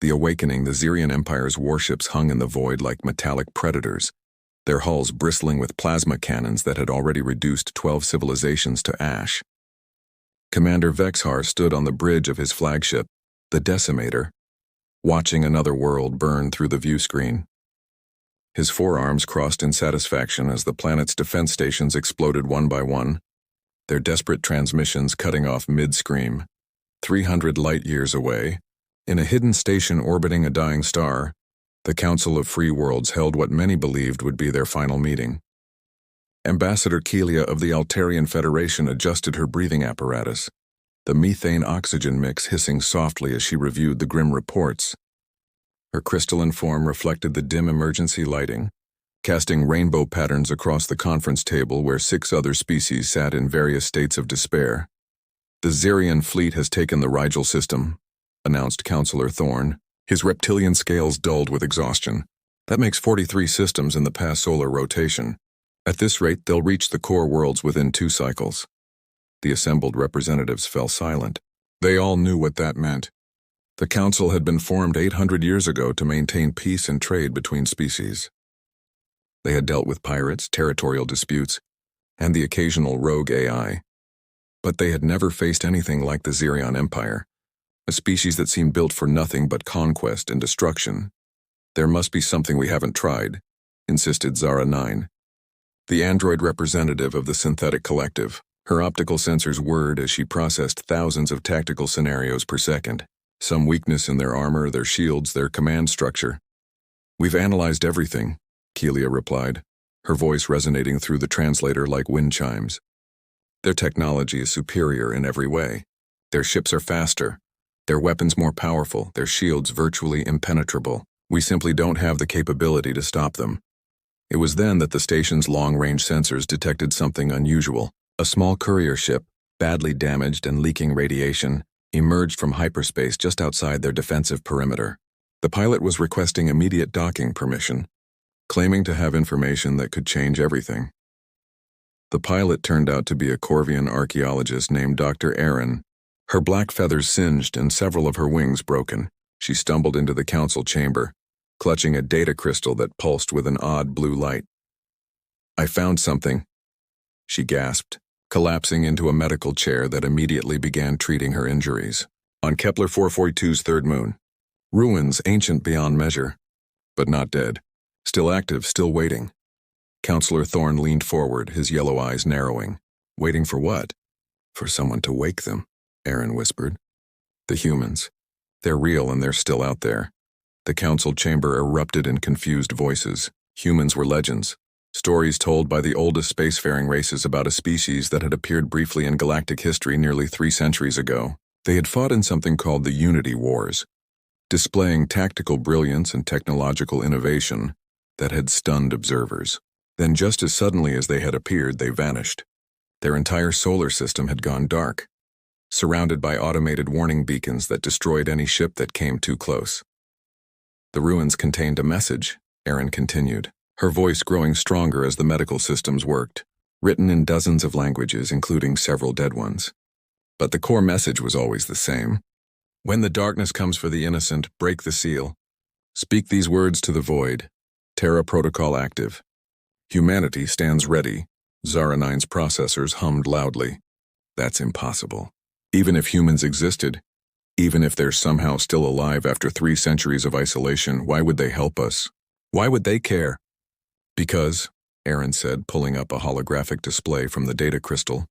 The awakening, the Xerian Empire's warships hung in the void like metallic predators, their hulls bristling with plasma cannons that had already reduced 12 civilizations to ash. Commander Vexhar stood on the bridge of his flagship, the Decimator, watching another world burn through the viewscreen. His forearms crossed in satisfaction as the planet's defense stations exploded one by one, their desperate transmissions cutting off mid-scream. 300 light-years away, in a hidden station orbiting a dying star, the Council of Free Worlds held what many believed would be their final meeting. Ambassador Kelia of the Altarian Federation adjusted her breathing apparatus, the methane-oxygen mix hissing softly as she reviewed the grim reports. Her crystalline form reflected the dim emergency lighting, casting rainbow patterns across the conference table where 6 other species sat in various states of despair. "The Terran Fleet has taken the Rigel system," announced Counselor Thorne, his reptilian scales dulled with exhaustion. "That makes 43 systems in the past solar rotation. At this rate, they'll reach the core worlds within 2 cycles. The assembled representatives fell silent. They all knew what that meant. The Council had been formed 800 years ago to maintain peace and trade between species. They had dealt with pirates, territorial disputes, and the occasional rogue AI. But they had never faced anything like the Xerion Empire, a species that seemed built for nothing but conquest and destruction. "There must be something we haven't tried," insisted Zara 9, the android representative of the synthetic collective. Her optical sensors whirred as she processed thousands of tactical scenarios per second. Some weakness in their armor, their shields, their command structure. "We've analyzed everything," Kelia replied, her voice resonating through the translator like wind chimes. "Their technology is superior in every way. Their ships are faster, their weapons more powerful, their shields virtually impenetrable. We simply don't have the capability to stop them." It was then that the station's long-range sensors detected something unusual. A small courier ship, badly damaged and leaking radiation, emerged from hyperspace just outside their defensive perimeter. The pilot was requesting immediate docking permission, claiming to have information that could change everything. The pilot turned out to be a Corvian archaeologist named Dr. Aaron. Her black feathers singed and several of her wings broken. She stumbled into the council chamber, clutching a data crystal that pulsed with an odd blue light. "I found something," she gasped, collapsing into a medical chair that immediately began treating her injuries. "On Kepler 442's third moon. Ruins ancient beyond measure, but not dead. Still active, still waiting." Counselor Thorne leaned forward, his yellow eyes narrowing. "Waiting for what?" "For someone to wake them," Aaron whispered. "The humans. They're real and they're still out there." The council chamber erupted in confused voices. Humans were legends. Stories told by the oldest spacefaring races about a species that had appeared briefly in galactic history nearly 3 centuries ago. They had fought in something called the Unity Wars, displaying tactical brilliance and technological innovation that had stunned observers. Then just as suddenly as they had appeared, they vanished. Their entire solar system had gone dark, surrounded by automated warning beacons that destroyed any ship that came too close. "The ruins contained a message," Aaron continued, her voice growing stronger as the medical systems worked, written in dozens of languages, including several dead ones. But the core message was always the same. "When the darkness comes for the innocent, break the seal. Speak these words to the void. Terra protocol active. Humanity stands ready." Zara 9's processors hummed loudly. "That's impossible. Even if humans existed, even if they're somehow still alive after 3 centuries of isolation, why would they help us? Why would they care?" "Because," Aaron said, pulling up a holographic display from the data crystal,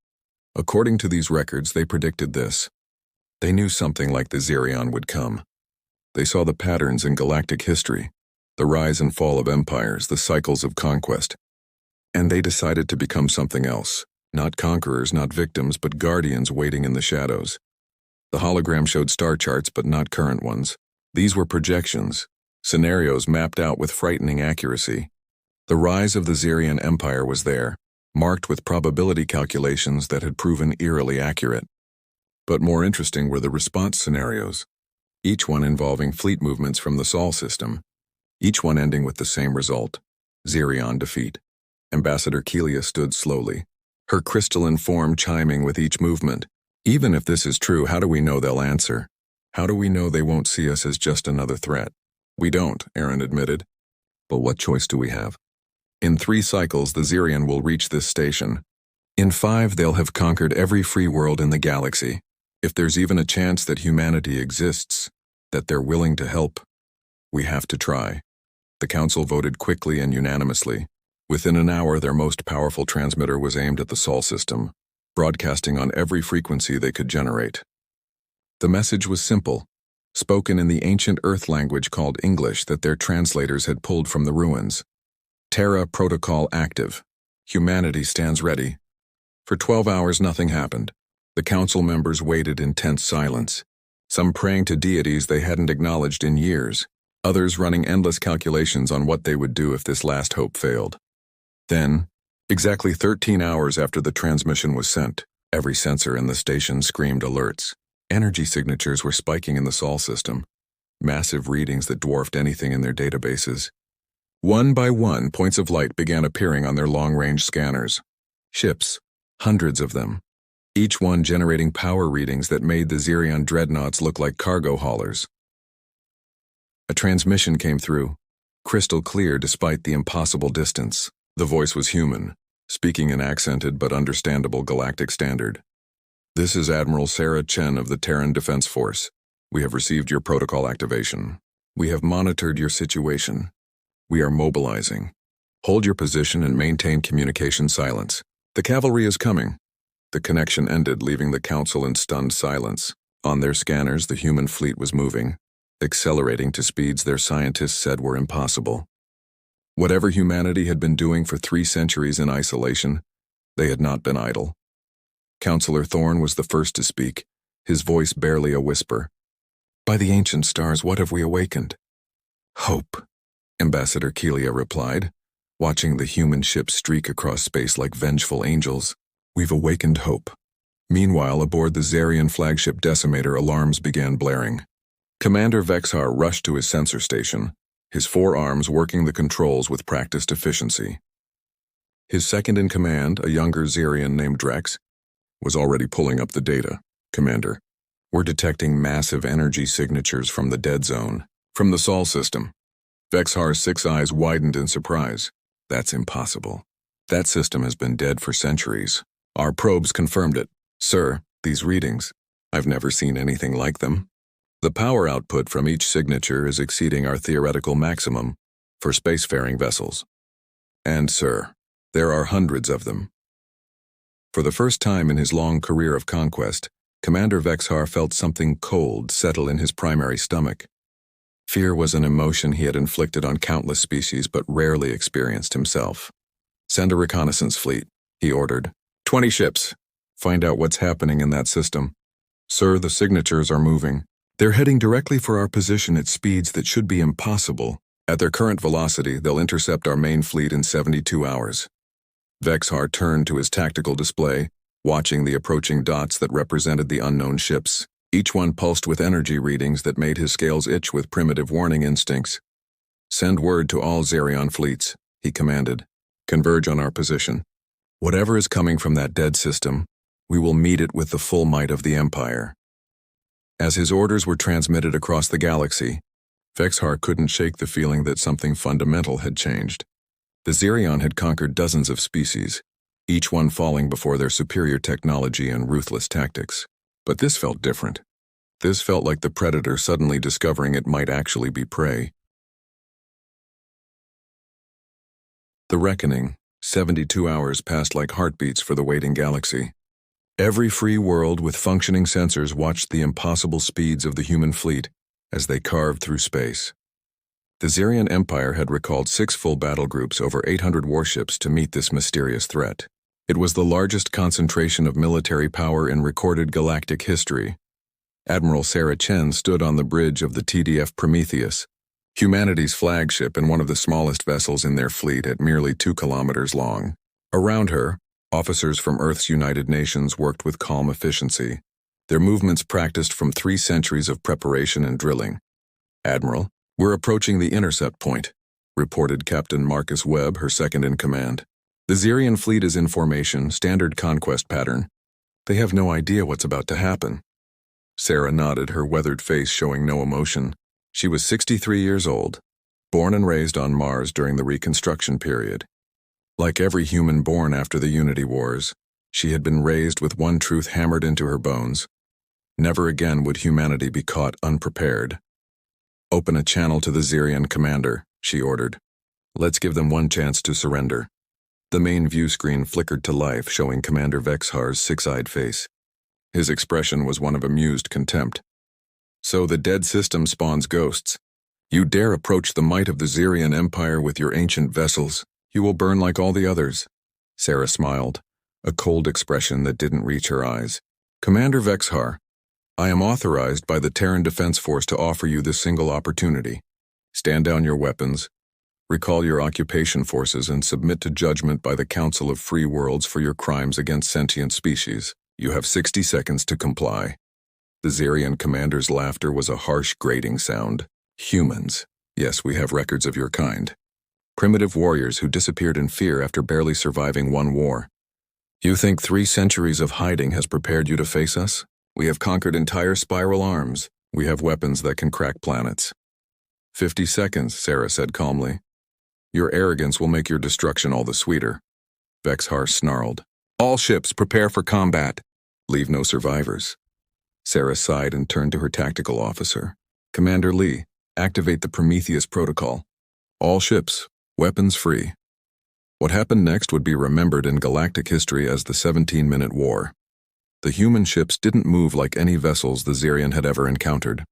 "according to these records, they predicted this. They knew something like the Xerion would come. They saw the patterns in galactic history, the rise and fall of empires, the cycles of conquest. And they decided to become something else. Not conquerors, not victims, but guardians waiting in the shadows. The hologram showed star charts, but not current ones. These were projections, scenarios mapped out with frightening accuracy. The rise of the Xerion Empire was there, marked with probability calculations that had proven eerily accurate. But more interesting were the response scenarios, each one involving fleet movements from the Sol system, each one ending with the same result: Xerion defeat. Ambassador Kelia stood slowly, her crystalline form chiming with each movement. "Even if this is true, how do we know they'll answer? How do we know they won't see us as just another threat? We don't, Aaron admitted. But what choice do we have? In 3 cycles, the Zirian will reach this station. In 5, they'll have conquered every free world in the galaxy. If there's even a chance that humanity exists, that they're willing to help, we have to try. The Council voted quickly and unanimously. Within an hour, their most powerful transmitter was aimed at the Sol system, broadcasting on every frequency they could generate. The message was simple, spoken in the ancient Earth language called English that their translators had pulled from the ruins. Terra protocol active. Humanity stands ready. For 12 hours, nothing happened. The Council members waited in tense silence, some praying to deities they hadn't acknowledged in years, others running endless calculations on what they would do if this last hope failed. Then, exactly 13 hours after the transmission was sent, every sensor in the station screamed alerts. Energy signatures were spiking in the Sol system, massive readings that dwarfed anything in their databases. One by one, points of light began appearing on their long-range scanners. Ships, hundreds of them, each one generating power readings that made the Zirian dreadnoughts look like cargo haulers. A transmission came through, crystal clear despite the impossible distance. The voice was human, speaking an accented but understandable galactic standard. This is Admiral Sarah Chen of the Terran Defense Force. We have received your protocol activation. We have monitored your situation. We are mobilizing. Hold your position and maintain communication silence. The cavalry is coming. The connection ended, leaving the Council in stunned silence. On their scanners, the human fleet was moving, accelerating to speeds their scientists said were impossible. Whatever humanity had been doing for 3 centuries in isolation, they had not been idle. Counselor Thorne was the first to speak, his voice barely a whisper. By the ancient stars, what have we awakened? Hope, Ambassador Keelia replied, watching the human ships streak across space like vengeful angels. We've awakened hope. Meanwhile, aboard the Zarian flagship Decimator, alarms began blaring. Commander Vexhar rushed to his sensor station, his 4 arms working the controls with practiced efficiency. His second-in-command, a younger Zirian named Drex, was already pulling up the data. Commander, we're detecting massive energy signatures from the dead zone, from the Sol system. Vexhar's 6 eyes widened in surprise. That's impossible. That system has been dead for centuries. Our probes confirmed it. Sir, these readings, I've never seen anything like them. The power output from each signature is exceeding our theoretical maximum for spacefaring vessels. And, sir, there are hundreds of them. For the first time in his long career of conquest, Commander Vexhar felt something cold settle in his primary stomach. Fear was an emotion he had inflicted on countless species but rarely experienced himself. Send a reconnaissance fleet, he ordered. 20 ships. Find out what's happening in that system. Sir, the signatures are moving. They're heading directly for our position at speeds that should be impossible. At their current velocity, they'll intercept our main fleet in 72 hours. Vexhar turned to his tactical display, watching the approaching dots that represented the unknown ships. Each one pulsed with energy readings that made his scales itch with primitive warning instincts. Send word to all Zarian fleets, he commanded. Converge on our position. Whatever is coming from that dead system, we will meet it with the full might of the Empire. As his orders were transmitted across the galaxy, Vexhar couldn't shake the feeling that something fundamental had changed. The Zirian had conquered dozens of species, each one falling before their superior technology and ruthless tactics. But this felt different. This felt like the predator suddenly discovering it might actually be prey. The reckoning, 72 hours passed like heartbeats for the waiting galaxy. Every free world with functioning sensors watched the impossible speeds of the human fleet as they carved through space. The Zirian Empire had recalled 6 full battle groups, over 800 warships, to meet this mysterious threat. It was the largest concentration of military power in recorded galactic history. Admiral Sarah Chen stood on the bridge of the TDF Prometheus, humanity's flagship and one of the smallest vessels in their fleet at merely 2 kilometers long. Around her, officers from Earth's United Nations worked with calm efficiency, their movements practiced from 3 centuries of preparation and drilling. Admiral, we're approaching the intercept point, reported Captain Marcus Webb, her second-in-command. The Zirian fleet is in formation, standard conquest pattern. They have no idea what's about to happen. Sarah nodded, her weathered face showing no emotion. She was 63 years old, born and raised on Mars during the Reconstruction period. Like every human born after the Unity Wars, she had been raised with one truth hammered into her bones. Never again would humanity be caught unprepared. "Open a channel to the Xerion commander," she ordered. "Let's give them one chance to surrender." The main view screen flickered to life, showing Commander Vexhar's six-eyed face. His expression was one of amused contempt. "So the dead system spawns ghosts. You dare approach the might of the Xerion Empire with your ancient vessels. You will burn like all the others." Sarah smiled, a cold expression that didn't reach her eyes. "Commander Vexhar, I am authorized by the Terran Defense Force to offer you this single opportunity. Stand down your weapons, recall your occupation forces, and submit to judgment by the Council of Free Worlds for your crimes against sentient species. You have 60 seconds to comply." The Xerion commander's laughter was a harsh, grating sound. "Humans. Yes, we have records of your kind. Primitive warriors who disappeared in fear after barely surviving one war. You think 3 centuries of hiding has prepared you to face us? We have conquered entire spiral arms. We have weapons that can crack planets." 50 seconds, Sarah said calmly. "Your arrogance will make your destruction all the sweeter." Vexhar snarled. "All ships, prepare for combat. Leave no survivors." Sarah sighed and turned to her tactical officer. "Commander Lee, activate the Prometheus protocol. All ships, weapons free." What happened next would be remembered in galactic history as the 17-minute war. The human ships didn't move like any vessels the Xerion had ever encountered.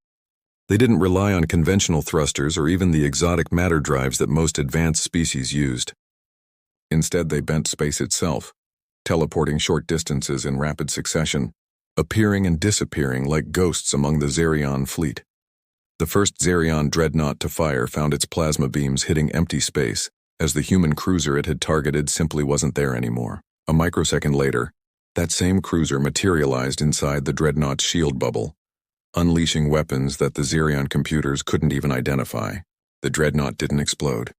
They didn't rely on conventional thrusters or even the exotic matter drives that most advanced species used. Instead, they bent space itself, teleporting short distances in rapid succession, appearing and disappearing like ghosts among the Xerion fleet. The first Xerion dreadnought to fire found its plasma beams hitting empty space, as the human cruiser it had targeted simply wasn't there anymore. A microsecond later, that same cruiser materialized inside the dreadnought's shield bubble, unleashing weapons that the Xerion computers couldn't even identify. The dreadnought didn't explode.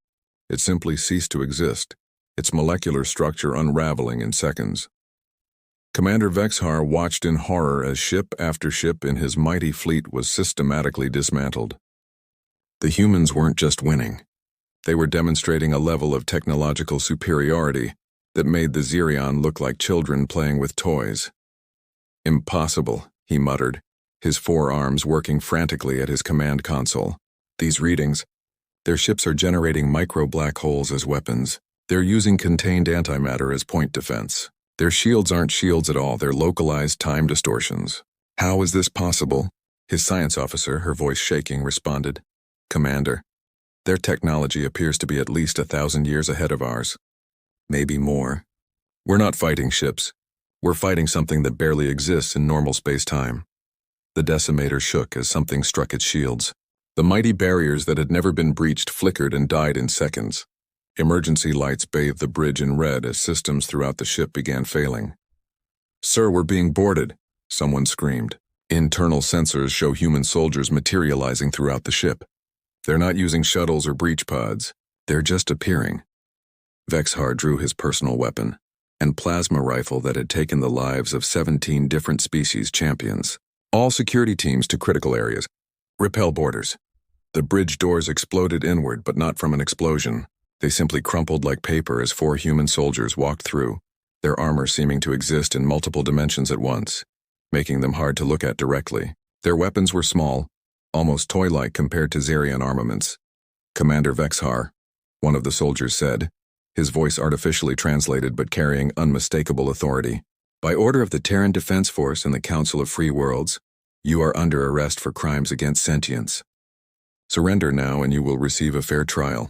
It simply ceased to exist, its molecular structure unraveling in seconds. Commander Vexhar watched in horror as ship after ship in his mighty fleet was systematically dismantled. The humans weren't just winning. They were demonstrating a level of technological superiority that made the Xerion look like children playing with toys. "Impossible," he muttered, his forearms working frantically at his command console. "These readings, their ships are generating micro-black holes as weapons. They're using contained antimatter as point defense. Their shields aren't shields at all, they're localized time distortions. How is this possible?" His science officer, her voice shaking, responded. "Commander, their technology appears to be at least 1,000 years ahead of ours. Maybe more. We're not fighting ships. We're fighting something that barely exists in normal space-time." The decimator shook as something struck its shields. The mighty barriers that had never been breached flickered and died in seconds. Emergency lights bathed the bridge in red as systems throughout the ship began failing. "Sir, we're being boarded," someone screamed. Internal sensors show human soldiers materializing throughout the ship. They're not using shuttles or breach pods. They're just appearing. Vexhar drew his personal weapon, and plasma rifle that had taken the lives of 17 different species champions. "All security teams to critical areas. Repel boarders." The bridge doors exploded inward, but not from an explosion. They simply crumpled like paper as 4 human soldiers walked through, their armor seeming to exist in multiple dimensions at once, making them hard to look at directly. Their weapons were small, almost toy-like compared to Xerion armaments. "Commander Vexhar," one of the soldiers said, his voice artificially translated but carrying unmistakable authority. "By order of the Terran Defense Force and the Council of Free Worlds, you are under arrest for crimes against sentience. Surrender now and you will receive a fair trial."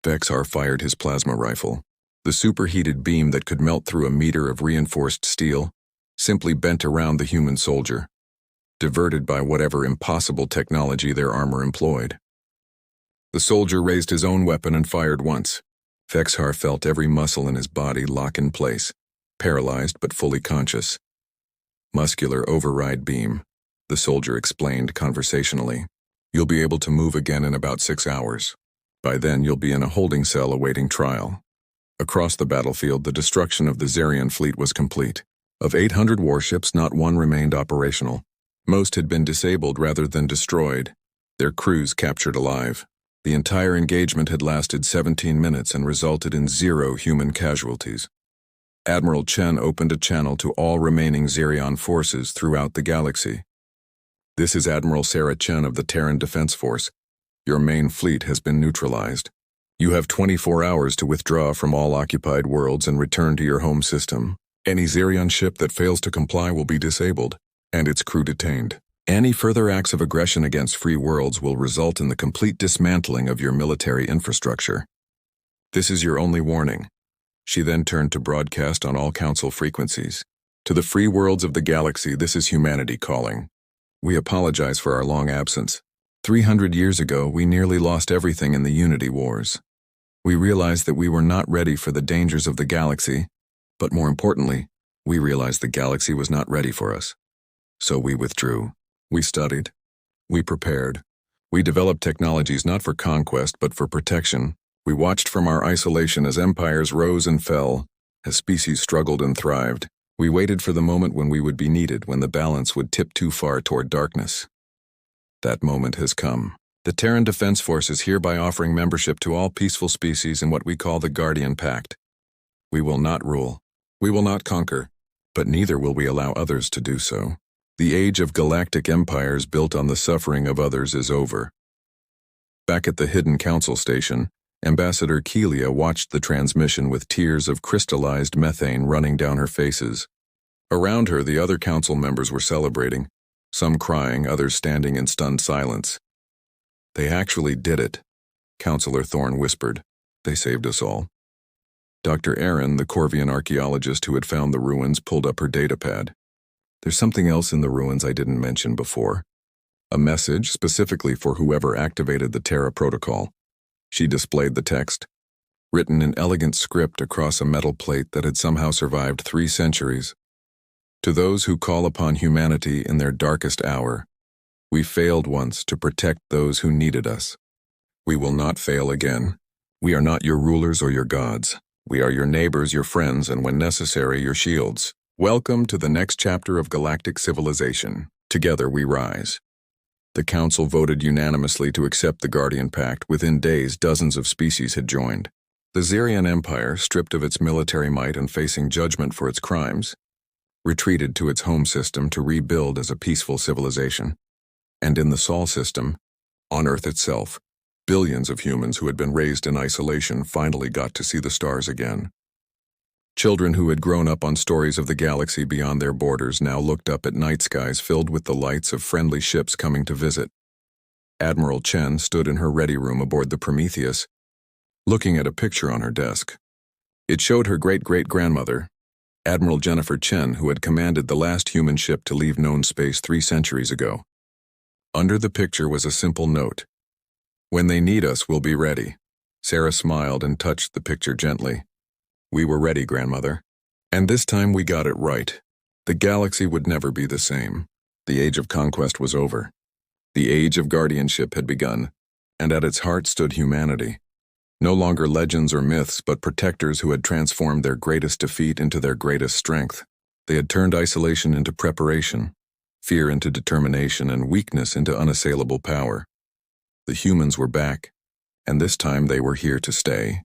Vexhar fired his plasma rifle. The superheated beam that could melt through a meter of reinforced steel simply bent around the human soldier, diverted by whatever impossible technology their armor employed. The soldier raised his own weapon and fired once. Vexhar felt every muscle in his body lock in place, paralyzed but fully conscious. "Muscular override beam," the soldier explained conversationally. "You'll be able to move again in about 6 hours. By then, you'll be in a holding cell awaiting trial." Across the battlefield, the destruction of the Xerion fleet was complete. Of 800 warships, not one remained operational. Most had been disabled rather than destroyed, their crews captured alive. The entire engagement had lasted 17 minutes and resulted in 0 human casualties. Admiral Chen opened a channel to all remaining Xerion forces throughout the galaxy. "This is Admiral Sarah Chen of the Terran Defense Force. Your main fleet has been neutralized. You have 24 hours to withdraw from all occupied worlds and return to your home system. Any Xerion ship that fails to comply will be disabled, and its crew detained. Any further acts of aggression against free worlds will result in the complete dismantling of your military infrastructure. This is your only warning." She then turned to broadcast on all Council frequencies. "To the free worlds of the galaxy, this is humanity calling. We apologize for our long absence. 300 years ago, we nearly lost everything in the Unity Wars. We realized that we were not ready for the dangers of the galaxy, but more importantly, we realized the galaxy was not ready for us. So we withdrew. We studied. We prepared. We developed technologies not for conquest, but for protection. We watched from our isolation as empires rose and fell, as species struggled and thrived. We waited for the moment when we would be needed, when the balance would tip too far toward darkness. That moment has come. The Terran Defense Force is hereby offering membership to all peaceful species in what we call the Guardian Pact. We will not rule. We will not conquer, but neither will we allow others to do so. The age of galactic empires built on the suffering of others is over." Back at the hidden council station, Ambassador Keelia watched the transmission with tears of crystallized methane running down her faces. Around her, the other council members were celebrating, some crying, others standing in stunned silence. "They actually did it," Councillor Thorne whispered. "They saved us all." Dr. Aaron, the Corvian archaeologist who had found the ruins, pulled up her datapad. "There's something else in the ruins I didn't mention before. A message specifically for whoever activated the Terra Protocol." She displayed the text, written in elegant script across a metal plate that had somehow survived 3 centuries. "To those who call upon humanity in their darkest hour, we failed once to protect those who needed us. We will not fail again. We are not your rulers or your gods. We are your neighbors, your friends, and when necessary, your shields. Welcome to the next chapter of galactic civilization. Together we rise." The Council voted unanimously to accept the Guardian Pact. Within days, dozens of species had joined. The Xerion Empire, stripped of its military might and facing judgment for its crimes, retreated to its home system to rebuild as a peaceful civilization. And in the Sol system, on Earth itself, billions of humans who had been raised in isolation finally got to see the stars again. Children who had grown up on stories of the galaxy beyond their borders now looked up at night skies filled with the lights of friendly ships coming to visit. Admiral Chen stood in her ready room aboard the Prometheus, looking at a picture on her desk. It showed her great-great-grandmother, Admiral Jennifer Chen, who had commanded the last human ship to leave known space 3 centuries ago. Under the picture was a simple note. "When they need us, we'll be ready." Sarah smiled and touched the picture gently. "We were ready, grandmother. And this time we got it right. The galaxy would never be the same. The age of conquest was over. The age of guardianship had begun, and at its heart stood humanity. No longer legends or myths, but protectors who had transformed their greatest defeat into their greatest strength. They had turned isolation into preparation, fear into determination, and weakness into unassailable power. The humans were back, and this time they were here to stay.